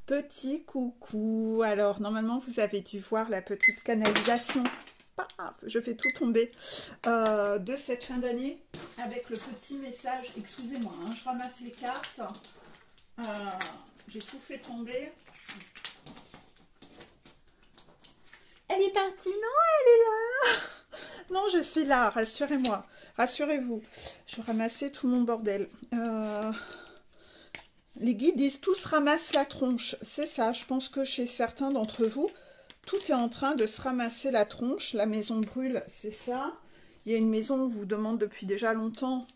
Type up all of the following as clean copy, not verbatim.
Petit coucou. Alors, normalement, vous avez dû voir la petite canalisation. Paf, je fais tout tomber de cette fin d'année avec le petit message. Excusez-moi, hein, je ramasse les cartes. J'ai tout fait tomber. Elle est partie? Non, elle est là. Non, je suis là, rassurez-moi. Rassurez-vous. Je ramassais tout mon bordel. Les guides disent tous ramassent la tronche. C'est ça, je pense que chez certains d'entre vous, tout est en train de se ramasser la tronche. La maison brûle, c'est ça. Il y a une maison, on vous demande depuis déjà longtemps.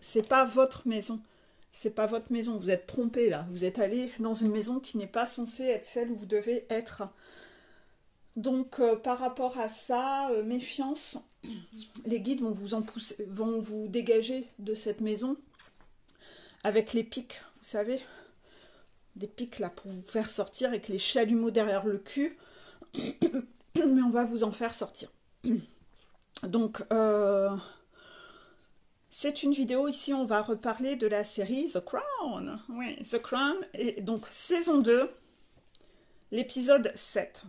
C'est pas votre maison. C'est pas votre maison. Vous êtes trompé là. Vous êtes allé dans une maison qui n'est pas censée être celle où vous devez être. Donc, par rapport à ça, méfiance. Les guides vont vous en pousser, vont vous dégager de cette maison avec les pics. Vous savez, des pics là pour vous faire sortir avec les chalumeaux derrière le cul. Mais on va vous en faire sortir. Donc, c'est une vidéo. Ici, on va reparler de la série The Crown. Oui, The Crown. Et donc, saison 2, l'épisode 7.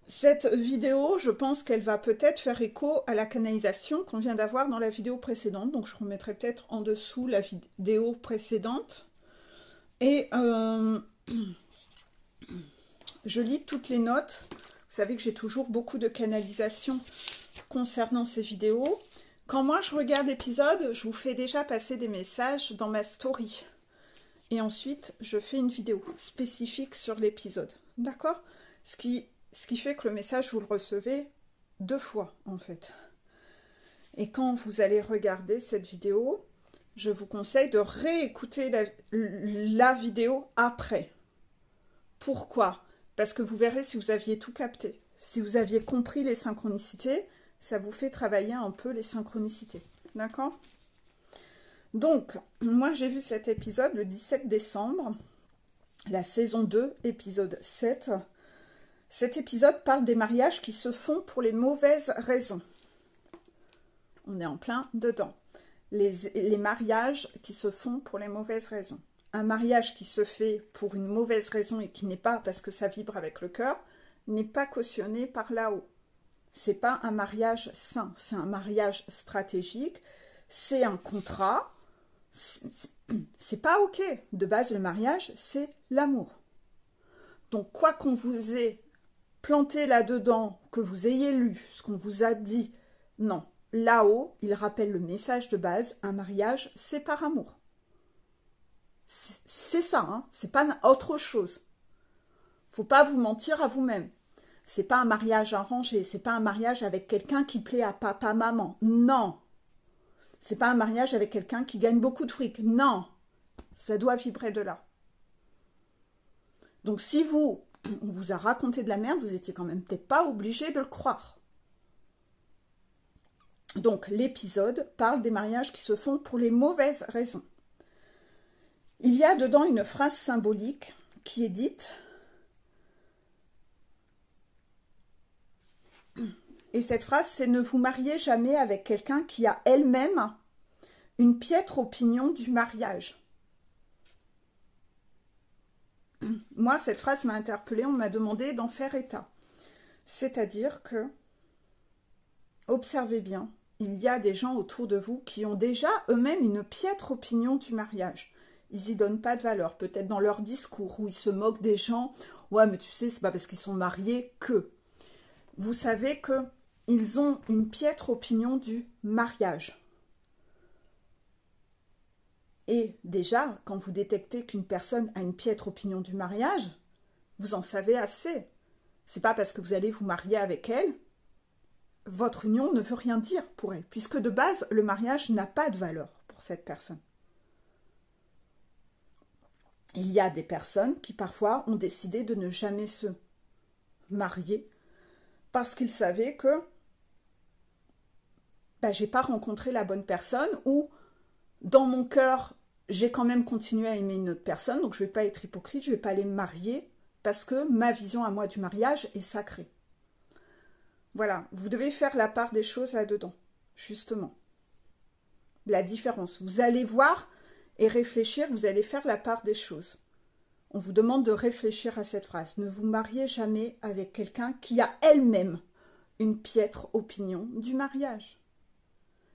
Cette vidéo, je pense qu'elle va peut-être faire écho à la canalisation qu'on vient d'avoir dans la vidéo précédente. Donc, je remettrai peut-être en dessous la vidéo précédente. Et je lis toutes les notes. Vous savez que j'ai toujours beaucoup de canalisation concernant ces vidéos. Quand moi, je regarde l'épisode, je vous fais déjà passer des messages dans ma story. Et ensuite, je fais une vidéo spécifique sur l'épisode. D'accord ? Ce qui fait que le message, vous le recevez 2 fois, en fait. Et quand vous allez regarder cette vidéo, je vous conseille de réécouter la vidéo après. Pourquoi? Parce que vous verrez si vous aviez tout capté. Si vous aviez compris les synchronicités, ça vous fait travailler un peu les synchronicités. D'accord? Donc, moi j'ai vu cet épisode le 17 décembre, la saison 2, épisode 7. Cet épisode parle des mariages qui se font pour les mauvaises raisons. On est en plein dedans. Les mariages qui se font pour les mauvaises raisons. Un mariage qui se fait pour une mauvaise raison et qui n'est pas parce que ça vibre avec le cœur, n'est pas cautionné par là-haut. C'est pas un mariage sain, c'est un mariage stratégique, c'est un contrat. C'est pas ok. De base, le mariage, c'est l'amour. Donc, quoi qu'on vous ait planté là-dedans, que vous ayez lu, ce qu'on vous a dit, non. Là-haut, il rappelle le message de base, un mariage, c'est par amour. C'est ça, hein, c'est pas autre chose. Faut pas vous mentir à vous-même. C'est pas un mariage arrangé, c'est pas un mariage avec quelqu'un qui plaît à papa, maman. Non. C'est pas un mariage avec quelqu'un qui gagne beaucoup de fric. Non. Ça doit vibrer de là. Donc si on vous a raconté de la merde, vous étiez quand même peut-être pas obligé de le croire. Donc l'épisode parle des mariages qui se font pour les mauvaises raisons. Il y a dedans une phrase symbolique qui est dite, et cette phrase c'est « Ne vous mariez jamais avec quelqu'un qui a elle-même une piètre opinion du mariage ». Moi, cette phrase m'a interpellée, on m'a demandé d'en faire état. C'est-à-dire que, observez bien, il y a des gens autour de vous qui ont déjà eux-mêmes une piètre opinion du mariage. Ils n'y donnent pas de valeur, peut-être dans leur discours, où ils se moquent des gens. Ouais, mais tu sais, c'est pas parce qu'ils sont mariés que. Vous savez qu'ils ont une piètre opinion du mariage. Et déjà, quand vous détectez qu'une personne a une piètre opinion du mariage, vous en savez assez. C'est pas parce que vous allez vous marier avec elle, votre union ne veut rien dire pour elle, puisque de base, le mariage n'a pas de valeur pour cette personne. Il y a des personnes qui parfois ont décidé de ne jamais se marier parce qu'ils savaient que j'ai pas rencontré la bonne personne, ou dans mon cœur, j'ai quand même continué à aimer une autre personne, donc je vais pas être hypocrite, je vais pas aller me marier parce que ma vision à moi du mariage est sacrée. Voilà, vous devez faire la part des choses là-dedans, justement. La différence. Vous allez voir et réfléchir, vous allez faire la part des choses. On vous demande de réfléchir à cette phrase. Ne vous mariez jamais avec quelqu'un qui a elle-même une piètre opinion du mariage.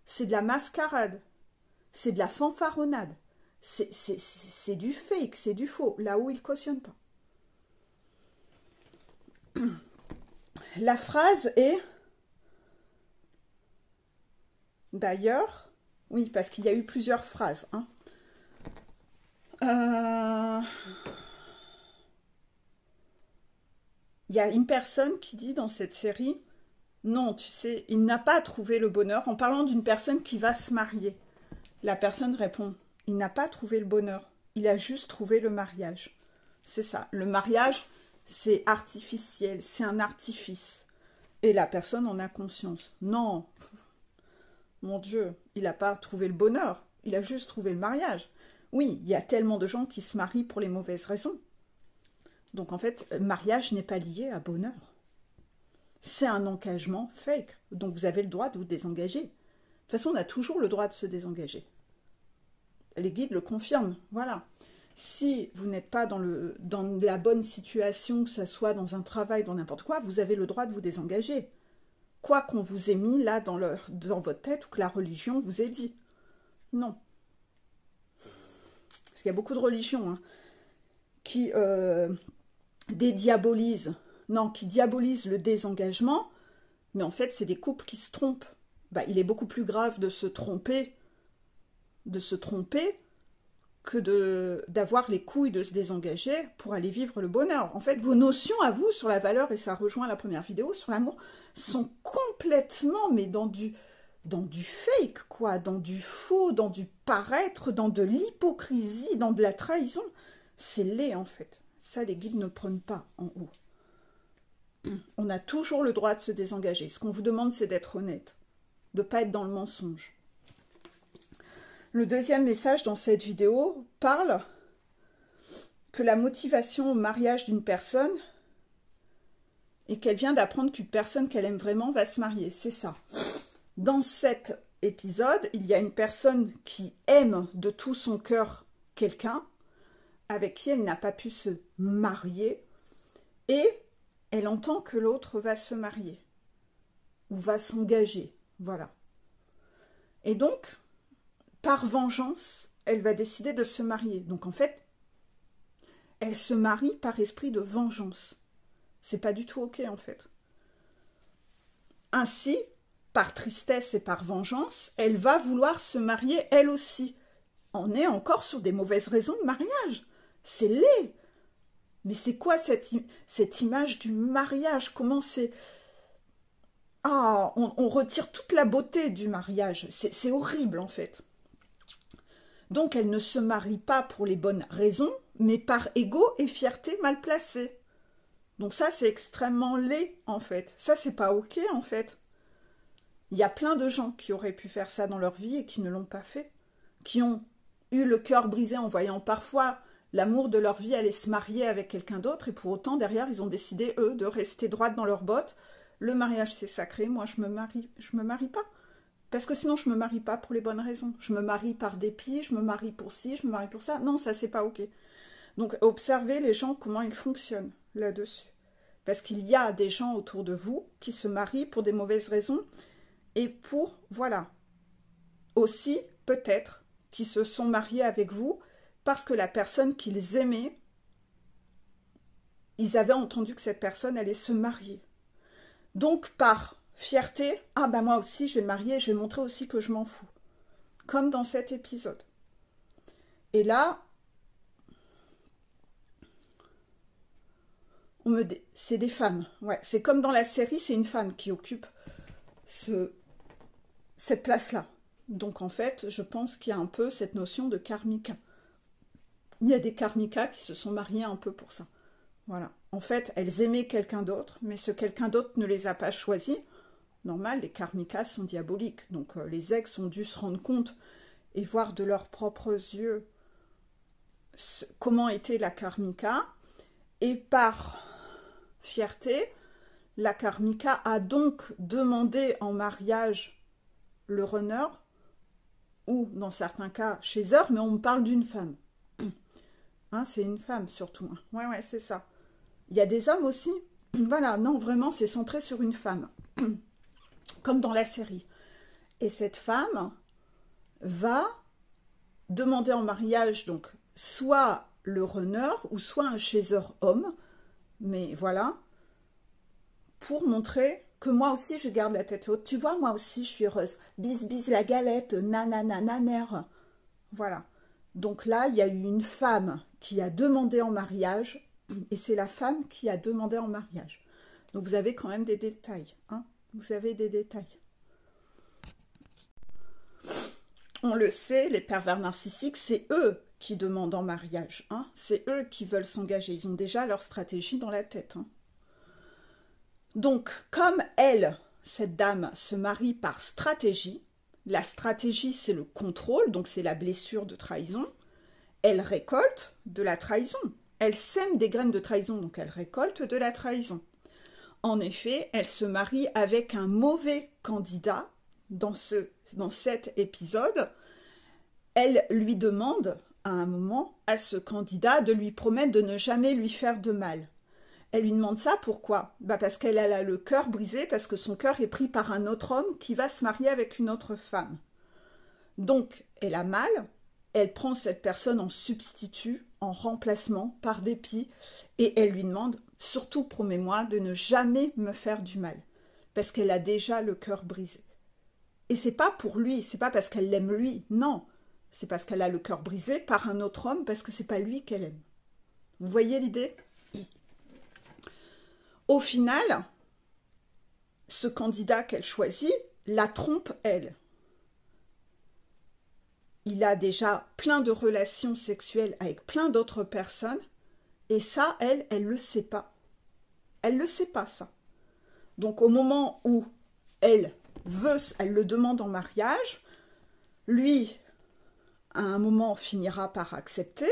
C'est de la mascarade. C'est de la fanfaronnade. C'est du fake, c'est du faux, là où il ne cautionne pas. La phrase est... D'ailleurs, oui, parce qu'il y a eu plusieurs phrases. Hein. Il y a une personne qui dit dans cette série, non, tu sais, il n'a pas trouvé le bonheur, en parlant d'une personne qui va se marier. La personne répond, il n'a pas trouvé le bonheur, il a juste trouvé le mariage. C'est ça, le mariage, c'est artificiel, c'est un artifice. Et la personne en a conscience. Non, mon Dieu, il n'a pas trouvé le bonheur, il a juste trouvé le mariage. Oui, il y a tellement de gens qui se marient pour les mauvaises raisons. Donc en fait, mariage n'est pas lié à bonheur. C'est un engagement fake. Donc vous avez le droit de vous désengager. De toute façon, on a toujours le droit de se désengager. Les guides le confirment. Voilà. Si vous n'êtes pas dans la bonne situation, que ce soit dans un travail, dans n'importe quoi, vous avez le droit de vous désengager. Quoi qu'on vous ait mis là dans votre tête ou que la religion vous ait dit. Non. Parce qu'il y a beaucoup de religions hein, qui dédiabolisent, non, qui diabolisent le désengagement, mais en fait, c'est des couples qui se trompent. Bah, il est beaucoup plus grave de se tromper que d'avoir les couilles de se désengager pour aller vivre le bonheur. En fait, vos notions à vous sur la valeur, et ça rejoint la première vidéo, sur l'amour, sont complètement, mais dans du fake, quoi, dans du faux, dans du paraître, dans de l'hypocrisie, dans de la trahison. C'est laid, en fait. Ça, les guides ne prennent pas en haut. On a toujours le droit de se désengager. Ce qu'on vous demande, c'est d'être honnête, de ne pas être dans le mensonge. Le deuxième message dans cette vidéo parle que la motivation au mariage d'une personne est qu'elle vient d'apprendre qu'une personne qu'elle aime vraiment va se marier. C'est ça. Dans cet épisode, il y a une personne qui aime de tout son cœur quelqu'un avec qui elle n'a pas pu se marier et elle entend que l'autre va se marier ou va s'engager. Voilà. Et donc, par vengeance, elle va décider de se marier. Donc en fait, elle se marie par esprit de vengeance. C'est pas du tout ok en fait. Ainsi, par tristesse et par vengeance, elle va vouloir se marier elle aussi. On est encore sur des mauvaises raisons de mariage. C'est laid. Mais c'est quoi cette image du mariage? Comment c'est... Ah, on retire toute la beauté du mariage. C'est horrible en fait. Donc elle ne se marie pas pour les bonnes raisons, mais par ego et fierté mal placée. Donc ça, c'est extrêmement laid, en fait. Ça, c'est pas ok, en fait. Il y a plein de gens qui auraient pu faire ça dans leur vie et qui ne l'ont pas fait. Qui ont eu le cœur brisé en voyant parfois l'amour de leur vie aller se marier avec quelqu'un d'autre, et pour autant, derrière, ils ont décidé, eux, de rester droite dans leurs bottes. Le mariage, c'est sacré, moi, je me marie pas. Parce que sinon, je me marie pas pour les bonnes raisons. Je me marie par dépit, je me marie pour ci, je me marie pour ça. Non, ça, c'est pas ok. Donc, observez les gens, comment ils fonctionnent là-dessus. Parce qu'il y a des gens autour de vous qui se marient pour des mauvaises raisons et pour, voilà, aussi, peut-être, qui se sont mariés avec vous parce que la personne qu'ils aimaient, ils avaient entendu que cette personne allait se marier. Donc, par fierté, ah ben moi aussi, je vais me marier, je vais montrer aussi que je m'en fous. Comme dans cet épisode. Et là, c'est des femmes. Ouais, c'est comme dans la série, c'est une femme qui occupe cette place-là. Donc en fait, je pense qu'il y a un peu cette notion de karmika. Il y a des karmikas qui se sont mariés un peu pour ça. Voilà. En fait, elles aimaient quelqu'un d'autre, mais ce quelqu'un d'autre ne les a pas choisis. Normal, les karmikas sont diaboliques. Donc les ex ont dû se rendre compte et voir de leurs propres yeux comment était la karmika. Et par fierté, la karmika a donc demandé en mariage le runner, ou dans certains cas chez eux, mais on me parle d'une femme. Hein, c'est une femme surtout. Hein. Ouais, ouais, c'est ça. Il y a des hommes aussi. Voilà, non, vraiment, c'est centré sur une femme. Comme dans la série. Et cette femme va demander en mariage, donc, soit le runner ou soit un chaser homme. Mais voilà, pour montrer que moi aussi je garde la tête haute. Tu vois, moi aussi je suis heureuse. Bis bis la galette, nanana naner. Voilà. Donc là, il y a eu une femme qui a demandé en mariage, et c'est la femme qui a demandé en mariage. Donc vous avez quand même des détails. Hein, vous avez des détails. On le sait, les pervers narcissiques, c'est eux qui demandent en mariage. Hein, c'est eux qui veulent s'engager. Ils ont déjà leur stratégie dans la tête. Hein. Donc, comme elle, cette dame, se marie par stratégie, la stratégie, c'est le contrôle, donc c'est la blessure de trahison, elle récolte de la trahison. Elle sème des graines de trahison, donc elle récolte de la trahison. En effet, elle se marie avec un mauvais candidat dans cet épisode. Elle lui demande à un moment à ce candidat de lui promettre de ne jamais lui faire de mal. Elle lui demande ça, pourquoi? Parce qu'elle a le cœur brisé, parce que son cœur est pris par un autre homme qui va se marier avec une autre femme. Donc, elle a mal, elle prend cette personne en substitut, en remplacement, par dépit, et elle lui demande, surtout promets-moi de ne jamais me faire du mal, parce qu'elle a déjà le cœur brisé. Et c'est pas pour lui, c'est pas parce qu'elle l'aime lui, non, c'est parce qu'elle a le cœur brisé par un autre homme, parce que c'est pas lui qu'elle aime. Vous voyez l'idée? Au final, ce candidat qu'elle choisit la trompe, elle. Il a déjà plein de relations sexuelles avec plein d'autres personnes, et ça, elle le sait pas. Elle le sait pas, ça. Donc, au moment où elle le demande en mariage, lui, à un moment, finira par accepter,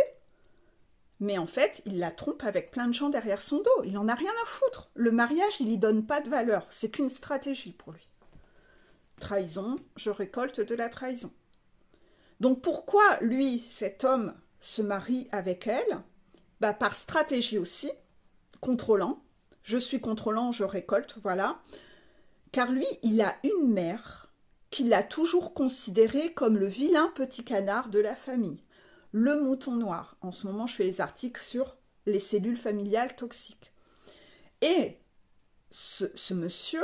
mais en fait, il la trompe avec plein de gens derrière son dos. Il n'en a rien à foutre. Le mariage, il n'y donne pas de valeur. C'est qu'une stratégie pour lui. Trahison, je récolte de la trahison. Donc pourquoi, lui, cet homme, se marie avec elle? Par stratégie aussi, contrôlant. Je suis contrôlant, je récolte, voilà. Car lui, il a une mère qui l'a toujours considéré comme le vilain petit canard de la famille. Le mouton noir. En ce moment, je fais les articles sur les cellules familiales toxiques. Et ce monsieur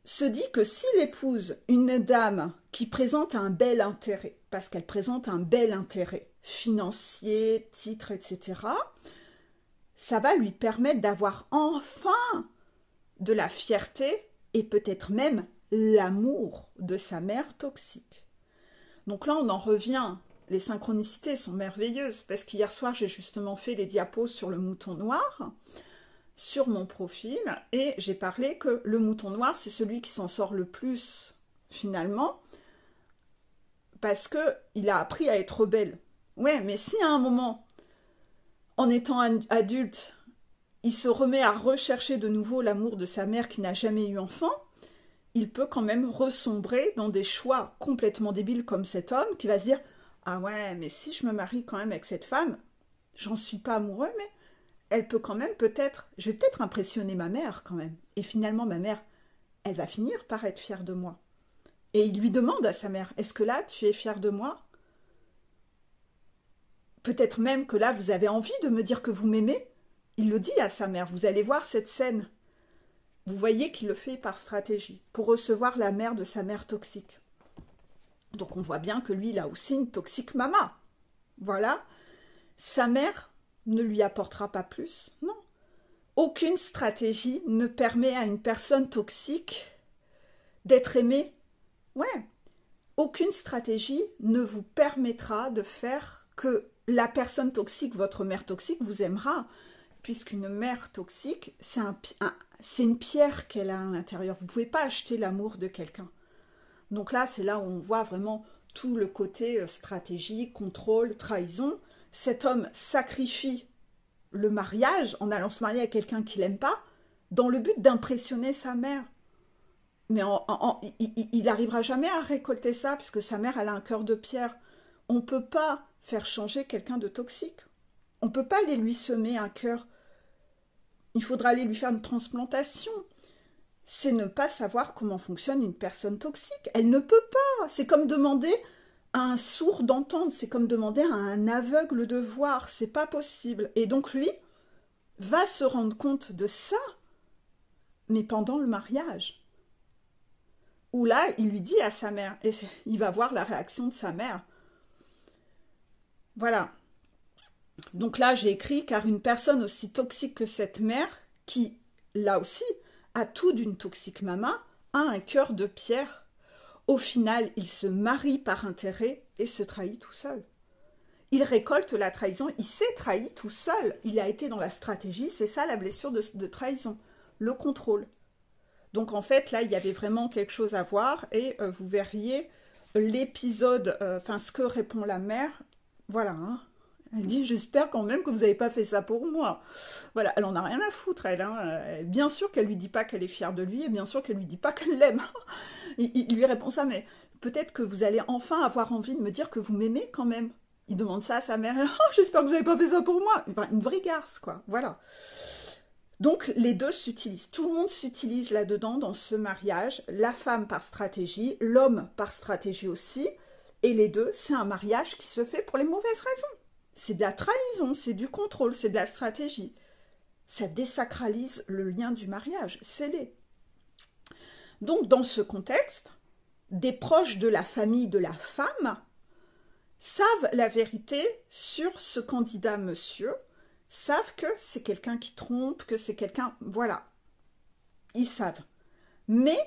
se dit que s'il épouse une dame qui présente un bel intérêt, parce qu'elle présente un bel intérêt financier, titre, etc., ça va lui permettre d'avoir enfin de la fierté et peut-être même l'amour de sa mère toxique. Donc là, on en revient. Les synchronicités sont merveilleuses parce qu'hier soir, j'ai justement fait les diapos sur le mouton noir sur mon profil et j'ai parlé que le mouton noir, c'est celui qui s'en sort le plus finalement parce qu'il a appris à être rebelle. Ouais, mais si à un moment, en étant adulte, il se remet à rechercher de nouveau l'amour de sa mère qui n'a jamais eu enfant, il peut quand même ressombrer dans des choix complètement débiles comme cet homme qui va se dire « Ah ouais, mais si je me marie quand même avec cette femme, j'en suis pas amoureux, mais elle peut quand même peut-être, je vais peut-être impressionner ma mère quand même. Et finalement, ma mère, elle va finir par être fière de moi. » Et il lui demande à sa mère « Est-ce que là, tu es fière de moi? Peut-être même que là, vous avez envie de me dire que vous m'aimez ?» Il le dit à sa mère, vous allez voir cette scène. Vous voyez qu'il le fait par stratégie, pour recevoir la mère de sa mère toxique. Donc on voit bien que lui, il a aussi une toxique mama. Voilà. Sa mère ne lui apportera pas plus, non. Aucune stratégie ne permet à une personne toxique d'être aimée. Ouais. Aucune stratégie ne vous permettra de faire que la personne toxique, votre mère toxique, vous aimera. Puisqu'une mère toxique, c'est une pierre qu'elle a à l'intérieur. Vous ne pouvez pas acheter l'amour de quelqu'un. Donc là, c'est là où on voit vraiment tout le côté stratégie, contrôle, trahison. Cet homme sacrifie le mariage en allant se marier avec quelqu'un qu'il n'aime pas, dans le but d'impressionner sa mère. Mais il n'arrivera jamais à récolter ça, puisque sa mère, elle a un cœur de pierre. On ne peut pas faire changer quelqu'un de toxique. On ne peut pas aller lui semer un cœur. Il faudra aller lui faire une transplantation. C'est ne pas savoir comment fonctionne une personne toxique. Elle ne peut pas. C'est comme demander à un sourd d'entendre. C'est comme demander à un aveugle de voir. C'est pas possible. Et donc lui va se rendre compte de ça, mais pendant le mariage. Où là, il lui dit à sa mère, et il va voir la réaction de sa mère. Voilà. Donc là, j'ai écrit, car une personne aussi toxique que cette mère, qui, là aussi, a tout d'une toxique maman, a un cœur de pierre. Au final, il se marie par intérêt et se trahit tout seul. Il récolte la trahison, il s'est trahi tout seul. Il a été dans la stratégie, c'est ça la blessure de trahison, le contrôle. Donc en fait, là, il y avait vraiment quelque chose à voir et vous verriez l'épisode, ce que répond la mère. Voilà, hein. Elle dit, j'espère quand même que vous n'avez pas fait ça pour moi. Voilà, elle en a rien à foutre, elle. Hein. Bien sûr qu'elle lui dit pas qu'elle est fière de lui et bien sûr qu'elle lui dit pas qu'elle l'aime. Il lui répond ça, mais peut-être que vous allez enfin avoir envie de me dire que vous m'aimez quand même. Il demande ça à sa mère. Oh, j'espère que vous n'avez pas fait ça pour moi. Enfin, une vraie garce, quoi. Voilà. Donc, les deux s'utilisent. Tout le monde s'utilise là-dedans, dans ce mariage. La femme par stratégie, l'homme par stratégie aussi. Et les deux, c'est un mariage qui se fait pour les mauvaises raisons. C'est de la trahison, c'est du contrôle, c'est de la stratégie. Ça désacralise le lien du mariage, scellé. Donc, dans ce contexte, des proches de la famille de la femme savent la vérité sur ce candidat monsieur, savent que c'est quelqu'un qui trompe, que c'est quelqu'un... Voilà, ils savent. Mais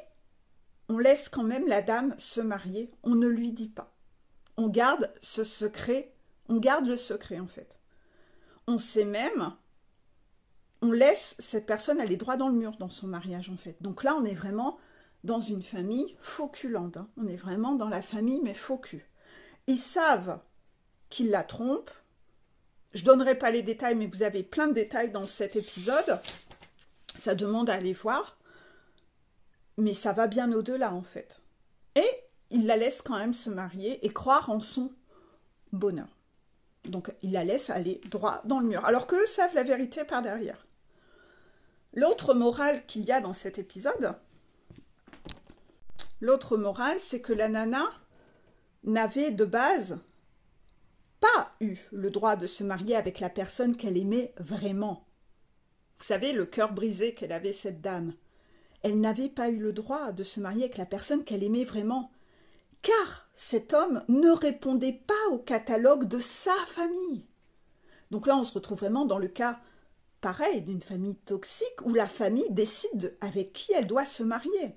on laisse quand même la dame se marier, on ne lui dit pas. On garde ce secret, on garde le secret en fait. On sait même, on laisse cette personne aller droit dans le mur dans son mariage en fait. Donc là, on est vraiment dans une famille fauculente. Hein. On est vraiment dans la famille, mais faux cul. Ils savent qu'il la trompe. Je ne donnerai pas les détails, mais vous avez plein de détails dans cet épisode. Ça demande à aller voir. Mais ça va bien au-delà, en fait. Et il la laisse quand même se marier et croire en son bonheur. Donc, il la laisse aller droit dans le mur. Alors qu'eux savent la vérité par derrière. L'autre morale qu'il y a dans cet épisode, c'est que la nana n'avait de base pas eu le droit de se marier avec la personne qu'elle aimait vraiment. Vous savez, le cœur brisé qu'elle avait, cette dame. Elle n'avait pas eu le droit de se marier avec la personne qu'elle aimait vraiment, car cet homme ne répondait pas au catalogue de sa famille. Donc là, on se retrouve vraiment dans le cas pareil d'une famille toxique où la famille décide avec qui elle doit se marier.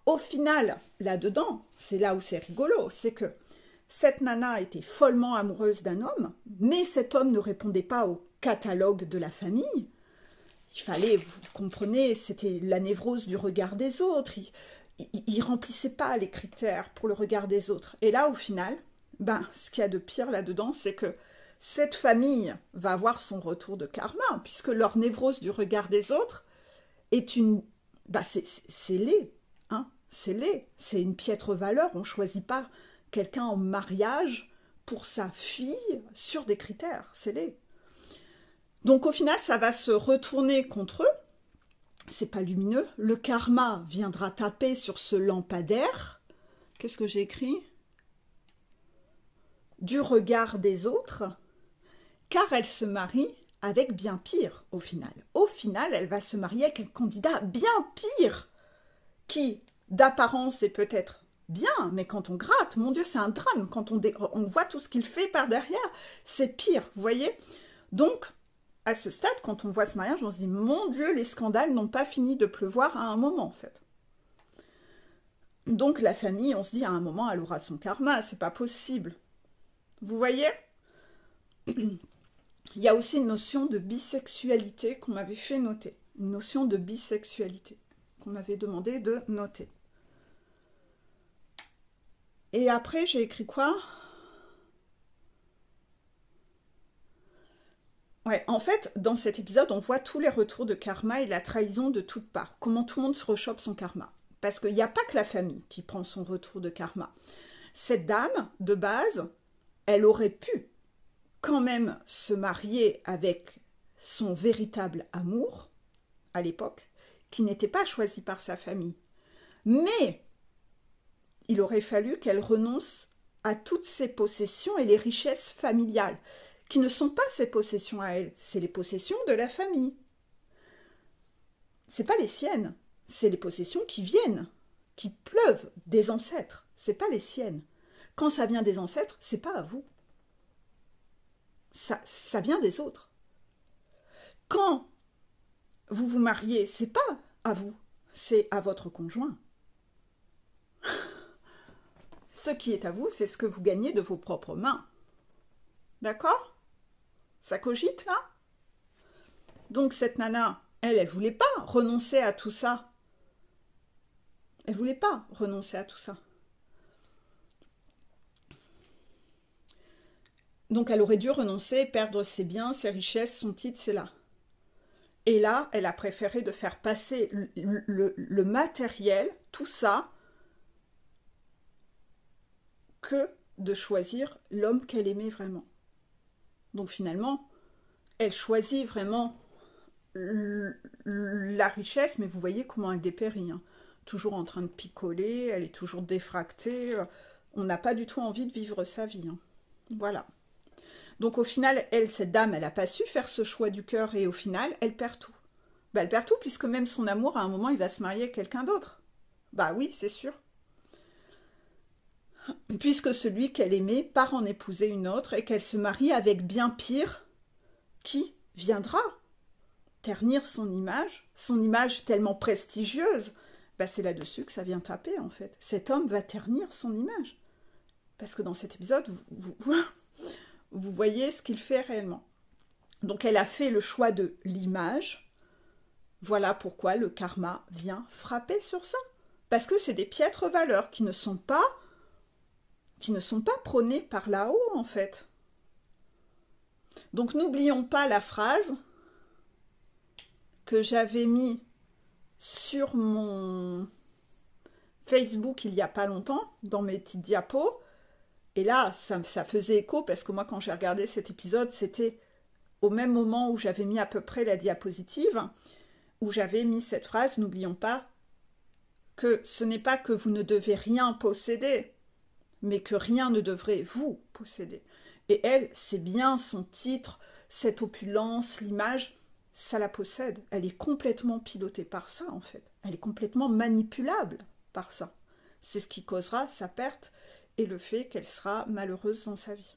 Au final, là-dedans, c'est là où c'est rigolo, c'est que cette nana était follement amoureuse d'un homme, mais cet homme ne répondait pas au catalogue de la famille. Il fallait, vous comprenez, c'était la névrose du regard des autres. Il remplissait pas les critères pour le regard des autres. Et là, au final, ce qu'il y a de pire là-dedans, c'est que cette famille va avoir son retour de karma, puisque leur névrose du regard des autres est une... c'est laid, hein, c'est laid. C'est une piètre valeur. On ne choisit pas quelqu'un en mariage pour sa fille sur des critères. C'est laid. Donc au final, ça va se retourner contre eux. C'est pas lumineux. Le karma viendra taper sur ce lampadaire. Qu'est-ce que j'ai écrit? Du regard des autres. Car elle se marie avec bien pire au final. Au final, elle va se marier avec un candidat bien pire, qui d'apparence est peut-être bien, mais quand on gratte, mon Dieu, c'est un drame. Quand on voit tout ce qu'il fait par derrière, c'est pire, vous voyez? Donc, à ce stade, quand on voit ce mariage, on se dit, mon Dieu, les scandales n'ont pas fini de pleuvoir à un moment, en fait. Donc, la famille, on se dit, à un moment, elle aura son karma, c'est pas possible. Vous voyez? Il y a aussi une notion de bisexualité qu'on m'avait fait noter. Une notion de bisexualité qu'on m'avait demandé de noter. Et après, j'ai écrit quoi? Ouais, en fait, dans cet épisode, on voit tous les retours de karma et la trahison de toutes parts. Comment tout le monde se rechoppe son karma. Parce qu'il n'y a pas que la famille qui prend son retour de karma. Cette dame, de base, elle aurait pu quand même se marier avec son véritable amour, à l'époque, qui n'était pas choisi par sa famille. Mais il aurait fallu qu'elle renonce à toutes ses possessions et les richesses familiales, qui ne sont pas ses possessions à elle, c'est les possessions de la famille. C'est pas les siennes, c'est les possessions qui viennent, qui pleuvent des ancêtres, c'est pas les siennes. Quand ça vient des ancêtres, c'est pas à vous. Ça vient des autres. Quand vous vous mariez, c'est pas à vous, c'est à votre conjoint. Ce qui est à vous, c'est ce que vous gagnez de vos propres mains. D'accord? Ça cogite là? Donc cette nana, elle voulait pas renoncer à tout ça. Elle voulait pas renoncer à tout ça. Donc elle aurait dû renoncer, perdre ses biens, ses richesses, son titre, c'est là. Et là, elle a préféré de faire passer le matériel, tout ça, que de choisir l'homme qu'elle aimait vraiment. Donc finalement, elle choisit vraiment la richesse, mais vous voyez comment elle dépérit. Hein. Toujours en train de picoler, elle est toujours défractée. On n'a pas du tout envie de vivre sa vie. Hein. Voilà. Donc au final, cette dame, elle n'a pas su faire ce choix du cœur et au final, elle perd tout. Elle perd tout puisque même son amour, à un moment, il va se marier avec quelqu'un d'autre. Bah oui, c'est sûr. Puisque celui qu'elle aimait part en épouser une autre et qu'elle se marie avec bien pire, qui viendra ternir son image tellement prestigieuse. C'est là-dessus que ça vient taper en fait. Cet homme va ternir son image. Parce que dans cet épisode, vous voyez ce qu'il fait réellement. Donc elle a fait le choix de l'image. Voilà pourquoi le karma vient frapper sur ça. Parce que c'est des piètres valeurs qui ne sont pas prônées par là-haut en fait. Donc n'oublions pas la phrase que j'avais mis sur mon Facebook il n'y a pas longtemps, dans mes petites diapos. Et là, ça faisait écho, parce que moi, quand j'ai regardé cet épisode, c'était au même moment où j'avais mis à peu près la diapositive, où j'avais mis cette phrase, n'oublions pas que ce n'est pas que vous ne devez rien posséder, mais que rien ne devrait vous posséder. Et elle, c'est bien son titre, cette opulence, l'image, ça la possède. Elle est complètement pilotée par ça, en fait. Elle est complètement manipulable par ça. C'est ce qui causera sa perte et le fait qu'elle sera malheureuse dans sa vie.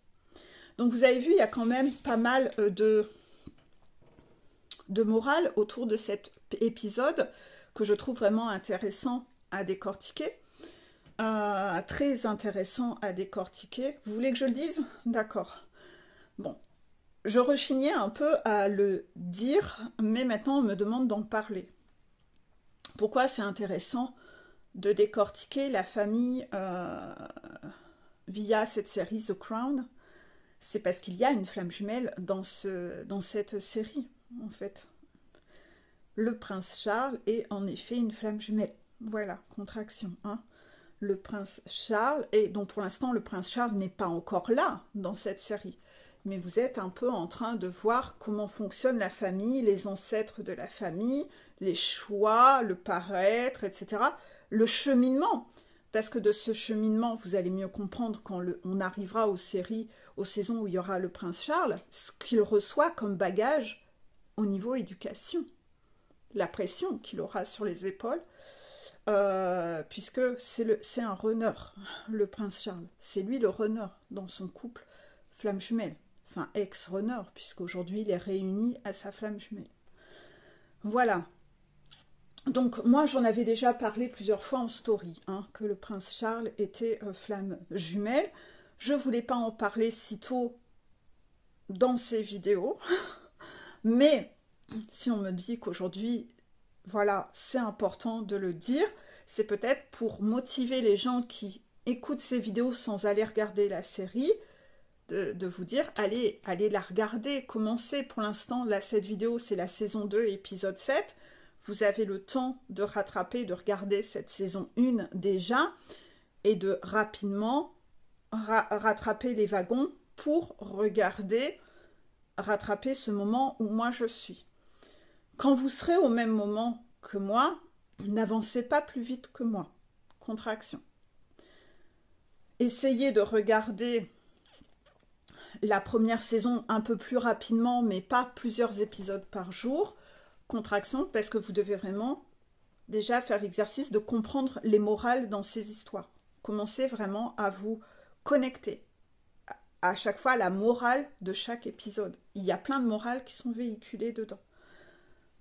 Donc vous avez vu, il y a quand même pas mal de morale autour de cet épisode que je trouve vraiment intéressant à décortiquer. Très intéressant à décortiquer. Vous voulez que je le dise? D'accord. Bon. Je rechignais un peu à le dire, mais maintenant on me demande d'en parler. Pourquoi c'est intéressant de décortiquer la famille via cette série The Crown? C'est parce qu'il y a une flamme jumelle dans cette série, en fait. Le prince Charles est en effet une flamme jumelle. Voilà, contraction. Hein. Le prince Charles, et donc pour l'instant le prince Charles n'est pas encore là dans cette série. Mais vous êtes un peu en train de voir comment fonctionne la famille, les ancêtres de la famille, les choix, le paraître, etc. Le cheminement, parce que de ce cheminement, vous allez mieux comprendre quand on arrivera aux saisons où il y aura le prince Charles, ce qu'il reçoit comme bagage au niveau éducation, la pression qu'il aura sur les épaules, puisque c'est un runner, le prince Charles. C'est lui le runner dans son couple flamme jumelle. Enfin, ex-runner, puisqu'aujourd'hui il est réuni à sa flamme jumelle. Voilà. Donc, moi, j'en avais déjà parlé plusieurs fois en story, hein, que le prince Charles était flamme jumelle. Je ne voulais pas en parler si tôt dans ces vidéos, mais si on me dit qu'aujourd'hui, voilà, c'est important de le dire, c'est peut-être pour motiver les gens qui écoutent ces vidéos sans aller regarder la série, de vous dire, allez la regarder, commencez. Pour l'instant, là, cette vidéo, c'est la saison 2, épisode 7. Vous avez le temps de rattraper, de regarder cette saison 1 déjà, et de rapidement rattraper les wagons pour regarder, rattraper ce moment où moi je suis. Quand vous serez au même moment que moi, n'avancez pas plus vite que moi. Contraction. Essayez de regarder la première saison un peu plus rapidement, mais pas plusieurs épisodes par jour. Contraction, parce que vous devez vraiment déjà faire l'exercice de comprendre les morales dans ces histoires. Commencez vraiment à vous connecter à chaque fois à la morale de chaque épisode. Il y a plein de morales qui sont véhiculées dedans.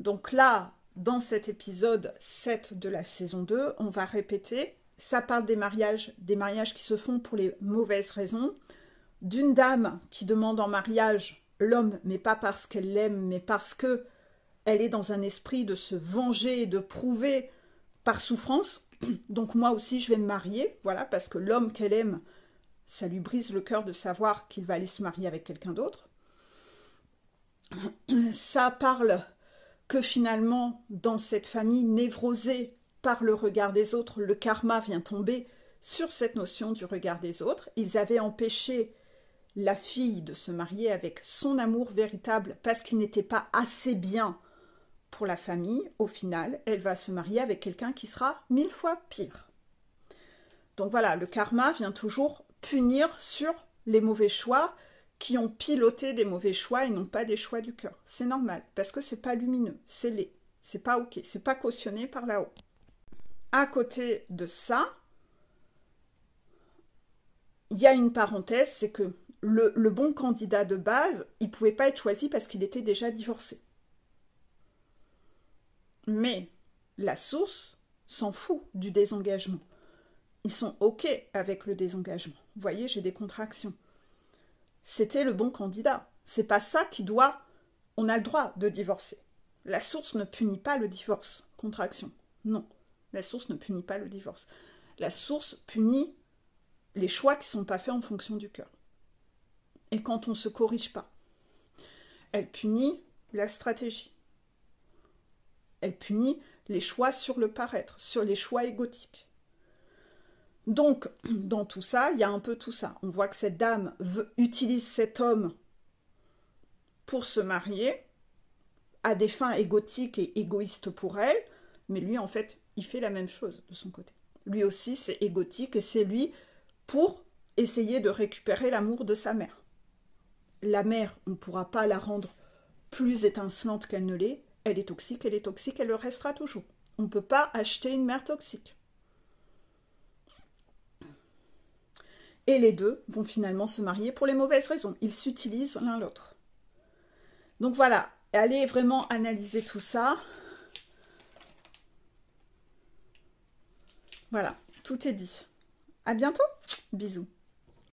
Donc là, dans cet épisode 7 de la saison 2, on va répéter, ça parle des mariages qui se font pour les mauvaises raisons, d'une dame qui demande en mariage l'homme, mais pas parce qu'elle l'aime, mais parce que elle est dans un esprit de se venger, de prouver par souffrance. Donc moi aussi, je vais me marier, voilà, parce que l'homme qu'elle aime, ça lui brise le cœur de savoir qu'il va aller se marier avec quelqu'un d'autre. Ça parle que finalement, dans cette famille névrosée par le regard des autres, le karma vient tomber sur cette notion du regard des autres. Ils avaient empêché la fille de se marier avec son amour véritable parce qu'il n'était pas assez bien pour la famille. Au final, elle va se marier avec quelqu'un qui sera 1000 fois pire. Donc voilà, le karma vient toujours punir sur les mauvais choix qui ont piloté des mauvais choix et non pas des choix du cœur. C'est normal, parce que c'est pas lumineux, c'est laid, c'est pas ok, c'est pas cautionné par là-haut. À côté de ça, il y a une parenthèse, c'est que le bon candidat de base, il ne pouvait pas être choisi parce qu'il était déjà divorcé. Mais la source s'en fout du désengagement. Ils sont ok avec le désengagement. Vous voyez, j'ai des contractions. C'était le bon candidat. C'est pas ça qui doit... On a le droit de divorcer. La source ne punit pas le divorce. Contraction. Non. La source ne punit pas le divorce. La source punit les choix qui ne sont pas faits en fonction du cœur. Et quand on ne se corrige pas, elle punit la stratégie. Elle punit les choix sur le paraître, sur les choix égotiques. Donc, dans tout ça, il y a un peu tout ça. On voit que cette dame utilise cet homme pour se marier à des fins égotiques et égoïstes pour elle, mais lui, en fait, il fait la même chose de son côté. Lui aussi, c'est égotique et c'est lui pour essayer de récupérer l'amour de sa mère. La mère, on ne pourra pas la rendre plus étincelante qu'elle ne l'est. Elle est toxique, elle le restera toujours. On ne peut pas acheter une mère toxique. Et les deux vont finalement se marier pour les mauvaises raisons. Ils s'utilisent l'un l'autre. Donc voilà, allez vraiment analyser tout ça. Voilà, tout est dit. À bientôt. Bisous.